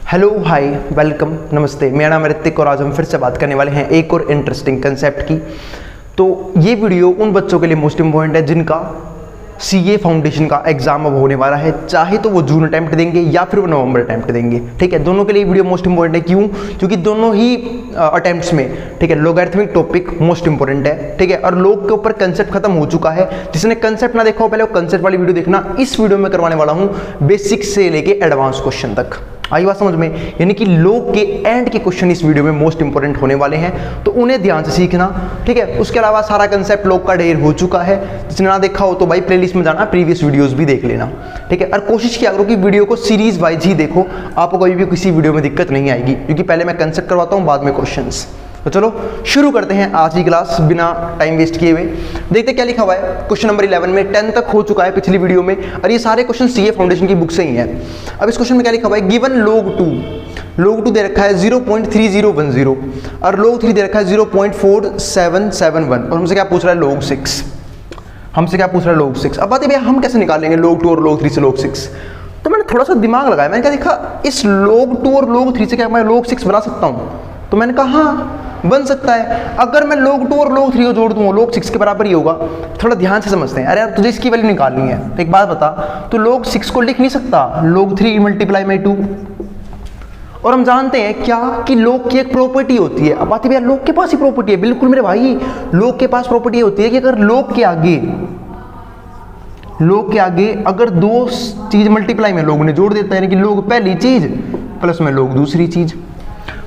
Hello hi welcome नमस्ते, मेरा नाम है ऋतिक और आज हम फिर से बात करने वाले हैं एक और इंटरेस्टिंग कंसेप्ट की। तो ये वीडियो उन बच्चों के लिए मोस्ट इंपॉर्टेंट है जिनका सीए फाउंडेशन का एग्जाम अब होने वाला है, चाहे तो वो जून अटेम्प्ट देंगे या फिर वो नवंबर अटेम्प्ट देंगे। ठीक है, दोनों के लिए वीडियो मोस्ट इंपॉर्टेंट है। क्यों? क्योंकि दोनों ही अटेम्प्ट्स में ठीक है लॉगरिथमिक टॉपिक मोस्ट इंपॉर्टेंट है। ठीक है, और लोग के ऊपर कंसेप्ट खत्म हो चुका है। जिसने कंसेप्ट ना देखा हो पहले वो कंसेप्ट वाली वीडियो देखना। इस वीडियो में करवाने वाला हूँ बेसिक से लेके एडवांस क्वेश्चन तक। आई बात समझ में? यानी कि लोग के एंड के क्वेश्चन इस वीडियो में मोस्ट इंपॉर्टेंट होने वाले हैं, तो उन्हें ध्यान से सीखना। ठीक है, उसके अलावा सारा कंसेप्ट लोग का ढेर हो चुका है। जिसने ना देखा हो तो भाई प्लेलिस्ट में जाना, प्रीवियस वीडियोस भी देख लेना। ठीक है, और कोशिश किया करो कि वीडियो को सीरीज वाइज ही देखो, आपको कभी भी किसी वीडियो में दिक्कत नहीं आएगी, क्योंकि पहले मैं कंसेप्ट करवाता हूँ बाद में क्वेश्चंस। तो चलो शुरू करते हैं आज की क्लास बिना टाइम वेस्ट किए हुए। देखते क्या लिखा हुआ है क्वेश्चन नंबर 11 में। 10 तक हो चुका है पिछली वीडियो में, और ये सारे क्वेश्चन सीए फाउंडेशन की बुक से ही हैं। अब इस क्वेश्चन में क्या लिखा हुआ है, गिवन log 2 दे रखा है 0.3010 और log 3 दे रखा है 0.4771 और हमसे क्या पूछ रहा है log 6। हमसे क्या पूछ रहा है log 6। अब बात है भैया हम कैसे निकालेंगे log 2 और log 3 से log 6। तो मैंने थोड़ा सा दिमाग लगाया, मैंने क्या देखा इस log 2 और log 3 से क्या मैं log 6 बना सकता हूँ। तो मैंने कहा हाँ बन सकता है। अगर मैं log 2 और log 3 को जोड़ दूँ log 6 के बराबर ही होगा। थोड़ा ध्यान से समझते हैं। अरे यार तुझे इसकी वैल्यू निकालनी है तो एक बात बता, तो log 6 को लिख नहीं सकता log 3 मल्टीप्लाई बाई 2। और हम जानते हैं क्या कि log की एक प्रॉपर्टी होती है। अब बात है भैया log के पास ही प्रॉपर्टी है। बिल्कुल मेरे भाई, log के पास प्रॉपर्टी होती है कि अगर log के आगे अगर दो चीज मल्टीप्लाई में log ने जोड़ देता है, यानी कि log पहली चीज प्लस में log दूसरी चीज।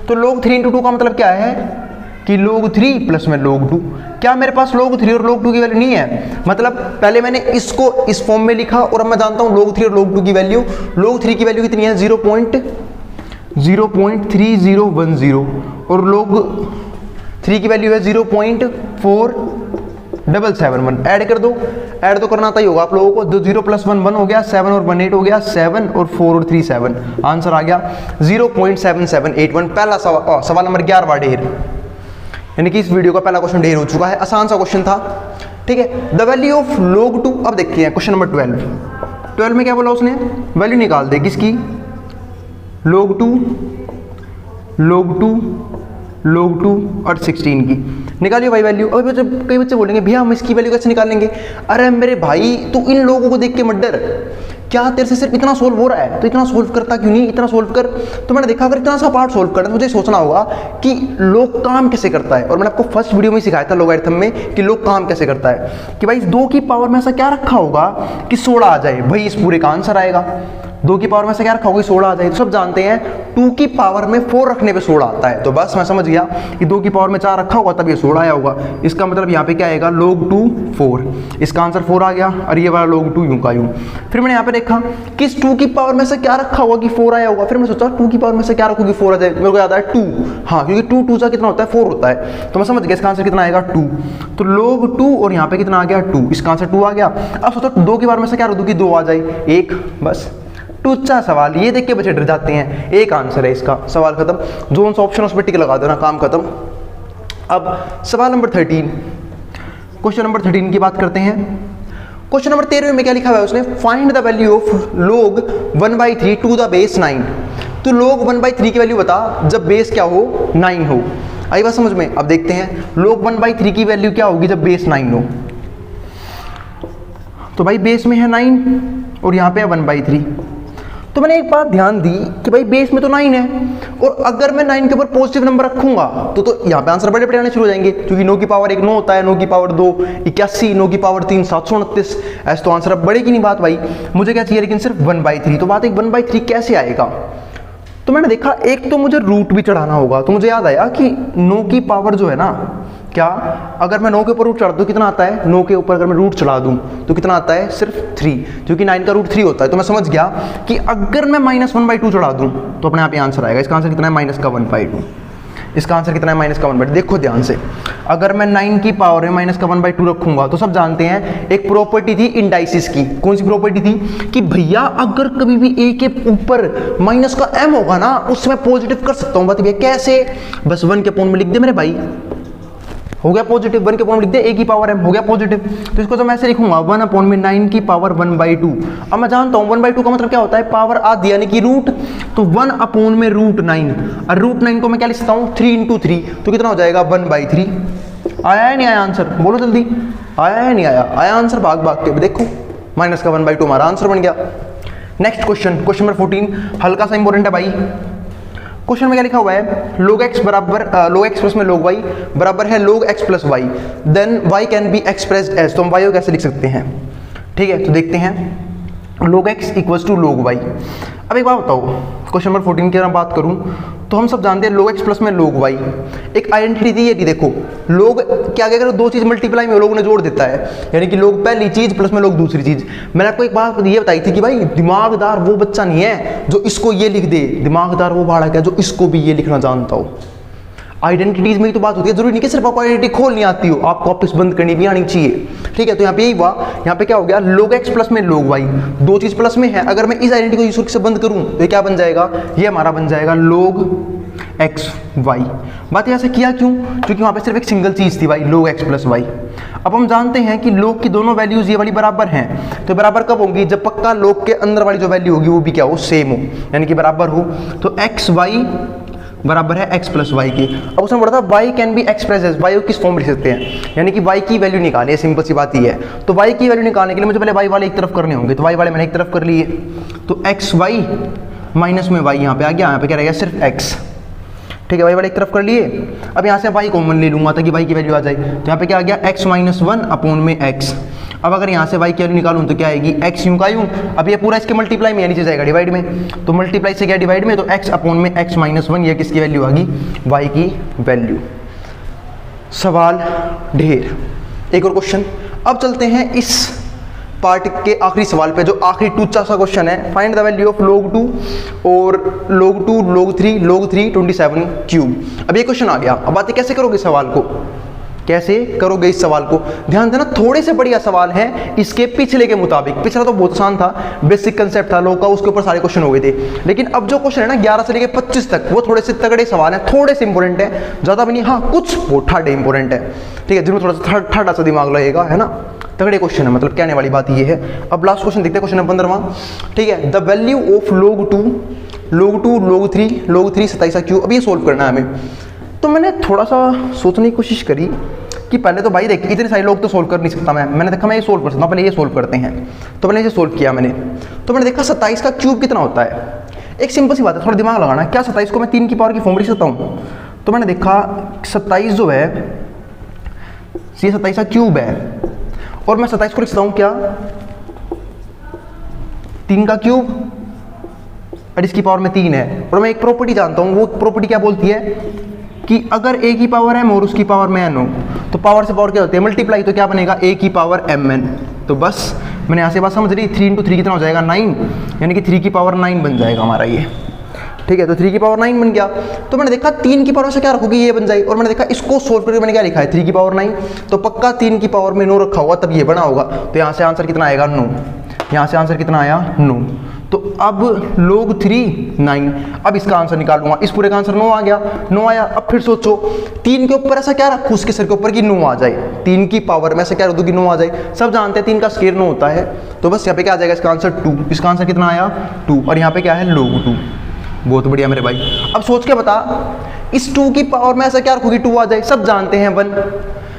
तो log 3 इंटू 2 का मतलब क्या है कि log 3 प्लस में log 2। क्या मेरे पास log 3 और log 2 की वैल्यू नहीं है? मतलब पहले मैंने इसको इस फॉर्म में लिखा और अब मैं जानता हूं log 3 और log 2 की वैल्यू। log 3 की वैल्यू कितनी है 0.3010 और log 3 की वैल्यू है 0.4771। ऐड कर दो, ऐड तो करना आता ही होगा आप लोगों को। 0 + 1 1 हो गया, 7 और 1 8 हो गया, 7 और 4 और 3 7। आंसर आ गया 0.7781। पहला सवाल नंबर 11 ढेर, यानी कि इस वीडियो का पहला क्वेश्चन ढेर हो चुका है। आसान सा क्वेश्चन था। ठीक है, द वैल्यू ऑफ log 2। अब देखते हैं क्वेश्चन नंबर 12 में क्या बोला उसने, वैल्यू निकाल दे किसकी, log 2 और 16 की निकालिए भाई वैल्यू। अभी कई बच्चे बोलेंगे भैया हम इसकी वैल्यू कैसे निकालेंगे। अरे मेरे भाई तू इन लोगों को देख के मत डर। क्या तेरे से सिर्फ इतना सोल्व हो रहा है तो इतना सोल्व करता क्यों नहीं, इतना सोल्व कर। तो मैंने देखा अगर इतना सा पार्ट सोल्व करना तो मुझे सोचना होगा कि लोग काम कैसे करता है। और मैंने आपको फर्स्ट वीडियो में सिखाया था लॉगरिथम में कि लोग काम कैसे करता है, कि भाई 2 की पावर में ऐसा क्या रखा होगा कि 16 आ जाए। भाई इस पूरे का आंसर आएगा। 2 की पावर में से क्या रखा होगा 16 आ जाए। तो सब जानते हैं 2 की पावर में 4 रखने पे 16 आता है। तो बस मैं समझ गया कि 2 की पावर में 4 रखा होगा तब ये 16 आया होगा। इसका मतलब यहाँ पे क्या आएगा log 2 4। इसका आंसर 4 आ गया और ये वाला log 2 यूं का यूं। फिर मैंने यहाँ पे देखा कि इस 2 की पावर में से क्या रखा होगा कि 4 आया होगा। फिर मैंने सोचा 2 की पावर में से क्या रखूंगी 4 आ जाए। मेरे को याद आया 2। हाँ, क्योंकि 2 2 कितना होता है 4 होता है। तो मैं समझ गया इसका आंसर कितना आएगा 2। तो log 2 और यहाँ पे कितना आ गया 2। इसका आंसर 2 आ गया। अब सोचो 2 की पावर में से क्या रख दूं कि 2 आ जाए 1। बस टूचा सवाल, ये देख के बच्चे डर जाते हैं। एक आंसर है इसका, सवाल खत्म। जोन सा ऑप्शन उस पर टिक लगा देना, काम खत्म। अब सवाल नंबर 13, क्वेश्चन नंबर 13 की बात करते हैं। क्वेश्चन नंबर 13 में क्या लिखा हुआ है उसने, find the value of log 1/3 to the base 9। तो log 1/3 की वैल्यू बता जब बेस क्या हो 9 हो। आई बात समझ में? अब देखते हैं log 1/3 की वैल्यू क्या होगी जब बेस 9 हो। तो भाई बेस में है 9 और यहाँ पे है 1/3। तो मैंने एक बात ध्यान दी कि भाई बेस में तो 9 है, और अगर मैं 9 के ऊपर पॉजिटिव नंबर रखूंगा तो यहाँ पे आंसर बड़े बड़े आने शुरू हो जाएंगे। क्योंकि 9 की पावर 1 9 होता है, 9 की पावर 2 81, 9 की पावर 3 729। ऐसे तो आंसर अब बढ़ेगी नहीं बात भाई। मुझे क्या चाहिए लेकिन सिर्फ 1/3। तो बात एक 1/3 कैसे आएगा। तो मैंने देखा एक तो मुझे रूट भी चढ़ाना होगा। तो मुझे याद आया कि 9 की पावर जो है ना, क्या अगर मैं 9 के ऊपर रूट चढ़ा दूं कितना आता है, 9 के ऊपर अगर मैं रूट चढ़ा दूं तो कितना आता है सिर्फ 3, क्योंकि 9 का रूट 3 होता है। तो मैं समझ गया कि अगर मैं -1/2 चढ़ा दूं तो अपने आप ही आंसर आएगा। इसका आंसर कितना है -1/2। इसका आंसर कितना है -1/2। देखो ध्यान से, अगर मैं 9 की पावर में -1/2 रखूंगा तो सब जानते हैं एक प्रॉपर्टी थी इंडाइसिस की। कौन सी प्रॉपर्टी थी कि भैया अगर कभी भी a के ऊपर माइनस का m होगा ना उसमें पॉजिटिव कर सकता हूं। बात भैया कैसे, बस 1 के अपॉन में लिख दे मेरे भाई। हो गया पॉजिटिव, 1 के अपॉन में लिख दिया a की पावर m, हो गया पॉजिटिव। तो इसको तो मैं ऐसे लिखूंगा 1 अपॉन में 9 की पावर 1/2। अब मैं जानता हूँ 1/2 का मतलब क्या होता है, पावर आधी यानी कि रूट। तो 1 अपॉन में √9, और √9 को मैं क्या लिख सकता हूँ 3 × 3, तो कितना हो जाएगा 1/3। आया है नहीं आया आंसर, बोलो जल्दी, आया है नहीं आया, आया आंसर भाग भाग के देखो, माइनस का 1/2 हमारा आंसर बन गया। नेक्स्ट क्वेश्चन, क्वेश्चन नंबर 14, हल्का सा इंपॉर्टेंट है भाई। क्वेश्चन में क्या लिखा हुआ है, log x बराबर log x प्लस में log y बराबर है log x plus y, then y can be expressed as, तो हम y को कैसे लिख सकते हैं। ठीक है, तो देखते हैं log x equals to log y। अब एक बात बताओ, क्वेश्चन नंबर 14 की अगर मैं बात करूं तो हम सब जानते हैं log x प्लस में log y एक आइडेंटिटी दी है कि देखो log क्या अगर दो चीज़ मल्टीप्लाई में लोग ने जोड़ देता है, यानी कि log पहली चीज़ प्लस में log दूसरी चीज़। मैंने आपको एक बात ये बताई थी कि भाई दिमागदार वो बच्चा नहीं है जो इसको ये लिख दे, दिमागदार वो बालक है जो इसको भी ये लिखना जानता हो। आइडेंटिटीज में ही तो बात होती है, जरूरी नहीं कि सिर्फ आपको आइडेंटिटी खोलनी आती हो, आपको वापस बंद करनी भी आनी चाहिए। ठीक है, तो यहाँ पे यही हुआ, यहाँ पे क्या हो गया log x प्लस में log y, दो चीज प्लस में है, अगर मैं इस आइडेंटिटी को यूज से बंद करूं तो ये क्या बन जाएगा, ये हमारा बन जाएगा log x y। बात यहाँ से किया क्यों, क्योंकि वहाँ पे सिर्फ एक सिंगल चीज थी भाई log x प्लस y। अब हम जानते हैं कि log की दोनों वैल्यूज ये वाली बराबर हैं, तो बराबर कब होंगी, जब पक्का log के अंदर वाली जो वैल्यू होगी वो भी क्या हो, सेम हो, यानी कि बराबर हो। तो x y बराबर है x प्लस वाई की। अब उसने बोला था y can be express as, y को किस फॉर्म में लिख सकते हैं, यानी कि y की वैल्यू निकालिए, सिंपल सी बात ही है। तो y की वैल्यू निकालने के लिए मुझे पहले y वाले एक तरफ करने होंगे, तो y वाले मैंने एक तरफ कर लिए, तो एक्स वाई माइनस में y यहाँ पे आ गया, यहाँ पे क्या रहेगा सिर्फ x। ठीक है, y वाले एक तरफ कर लिए। अब यहाँ से y कॉमन ले लूंगा ताकि y की वैल्यू आ जाए, तो यहाँ पे क्या आ गया x माइनस 1 अपॉन में x। अब अगर यहाँ से y की वैल्यू निकालूं तो क्या आएगी, x यूं का यूं। अब ये पूरा इसके मल्टीप्लाई में, नीचे जाएगा डिवाइड में, तो मल्टीप्लाई से क्या डिवाइड में, तो x अपॉन में x माइनस 1, ये किसकी वैल्यू आ गई, y की वैल्यू। सवाल ढेर। एक और क्वेश्चन। अब चलते हैं इस पार्ट के आखिरी सवाल पे, जो आखिरी टूचा सा क्वेश्चन है, find the value of log 2 और log 2 log 3 log 3 27 क्यूब। अब ये क्वेश्चन आ गया, अब बातें कैसे करोगे सवाल को, कैसे करोगे इस सवाल को, ध्यान देना थोड़े से बढ़िया सवाल है इसके पिछले के मुताबिक। पिछला तो बहुत आसान था, बेसिक कंसेप्ट था लोग का, उसके ऊपर सारे क्वेश्चन हो गए थे। लेकिन अब जो क्वेश्चन है ना 11 से लेकर 25 तक, वो थोड़े से तगड़े सवाल हैं, थोड़े से इंपॉर्टेंट है, ज़्यादा भी नहीं, हाँ कुछ वो ठाडे इंपॉर्टेंट है। ठीक है, जिनमें थोड़ा सा ठाडा सा दिमाग लगेगा, है ना, तगड़े क्वेश्चन है, मतलब कहने वाली बात ये है। अब लास्ट क्वेश्चन देखते हैं, क्वेश्चन नंबर 15। ठीक है, the value of log 2 log 3 27 cube. अब ये सोल्व करना है हमें। तो मैंने थोड़ा सा सोचने की कोशिश करी कि पहले तो भाई देख इतने सारे लोग तो सोल्व कर नहीं सकता मैंने देखा मैं ये सोल्व कर सकता हूँ, पहले ये सोल्व करते हैं। तो मैंने ये सोल्व किया मैंने, तो मैंने देखा 27 का क्यूब कितना होता है। एक सिंपल सी बात है, थोड़ा दिमाग लगाना, क्या 27 को मैं 3 की पावर की फॉर्म लिख सकता हूँ। तो मैंने देखा 27 जो है ये 27 का क्यूब है, और मैं 27 को लिख सकता हूँ क्या 3 का क्यूब, और इसकी पावर में 3 है। और मैं एक प्रॉपर्टी जानता हूँ, वो प्रॉपर्टी क्या बोलती है कि अगर a की पावर m और उसकी पावर में n हो तो पावर से पावर क्या होती है मल्टीप्लाई, तो क्या बनेगा a की पावर mn। तो बस मैंने यहाँ से बात समझ ली, 3 × 3 कितना हो जाएगा 9, यानी कि 3 की पावर 9 बन जाएगा हमारा ये। ठीक है, तो 3 की पावर 9 बन गया। तो मैंने देखा 3 की पावर से क्या रखोगे, ये बन जाए। और मैंने देखा इसको सोल्व करके मैंने क्या लिखा है 3 की पावर 9, तो पक्का 3 की पावर में 9 रखा होगा तब ये बना होगा। तो यहाँ से आंसर कितना आएगा 9, यहाँ से आंसर कितना आया 9। तो अब log 3 9, अब इसका आंसर निकालूंगा, इस पूरे का आंसर 9 आ गया, 9 आया। अब फिर सोचो 3 के ऊपर ऐसा क्या रखूँ उसके सिर के ऊपर कि 9 आ जाए, 3 की पावर में ऐसा क्या रख दूँ कि 9 आ जाए। सब जानते हैं 3 का स्क्वायर 9 होता है, तो बस यहाँ पे क्या आ जाएगा इसका आंसर 2। इसका आंसर कितना आया 2, और यहाँ पे क्या है log 2। बहुत बढ़िया मेरे भाई। अब सोच के बता इस 2 की पावर में ऐसा क्या रखूँ कि 2 आ जाए। सब जानते हैं 1,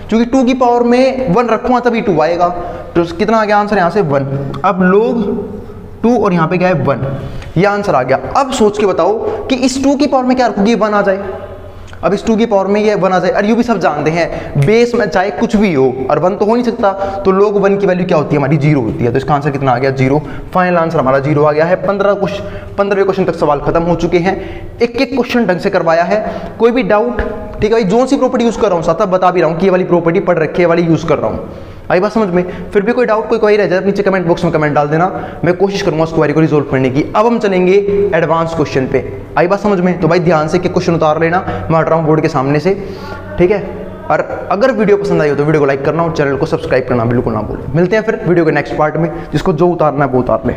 क्योंकि 2 की पावर में 1 रखूँगा तभी 2 आएगा। तो कितना आ गया आंसर यहाँ से 1। अब log 2 और यहाँ पे क्या है 1, ये आंसर आ गया। अब सोच के बताओ कि इस 2 की पावर में क्या रखोगे 1 आ जाए। अब इस 2 की पावर में ये 1 आ जाए, और ये भी सब जानते हैं बेस में चाहे कुछ भी हो और 1 तो हो नहीं सकता, तो log 1 की वैल्यू क्या होती है हमारी 0 होती है। तो इसका आंसर कितना आ गया 0। फाइनल आंसर हमारा 0 आ गया है। 15वें क्वेश्चन तक सवाल खत्म हो चुके हैं, एक एक क्वेश्चन ढंग से करवाया है। कोई भी डाउट, ठीक है भाई, जो सी प्रॉपर्टी यूज कर रहा हूँ साथ बता भी रहा हूँ कि ये वाली प्रॉपर्टी पढ़ रखी है वाली यूज कर रहा हूँ। आई बात समझ में। फिर भी कोई डाउट कोई क्वेरी रह जाए नीचे कमेंट बॉक्स में कमेंट डाल देना, मैं कोशिश करूंगा उस क्वेरी को रिजोल्व करने की। अब हम चलेंगे एडवांस क्वेश्चन पे। आई बात समझ में। तो भाई ध्यान से क्वेश्चन उतार लेना, मैं हट रहा हूँ बोर्ड के सामने से, ठीक है। और अगर वीडियो पसंद आई हो तो वीडियो को लाइक करना और चैनल को सब्सक्राइब करना बिल्कुल ना भूलो। मिलते हैं फिर वीडियो के नेक्स्ट पार्ट में, जिसको जो उतारना है वो उतार ले।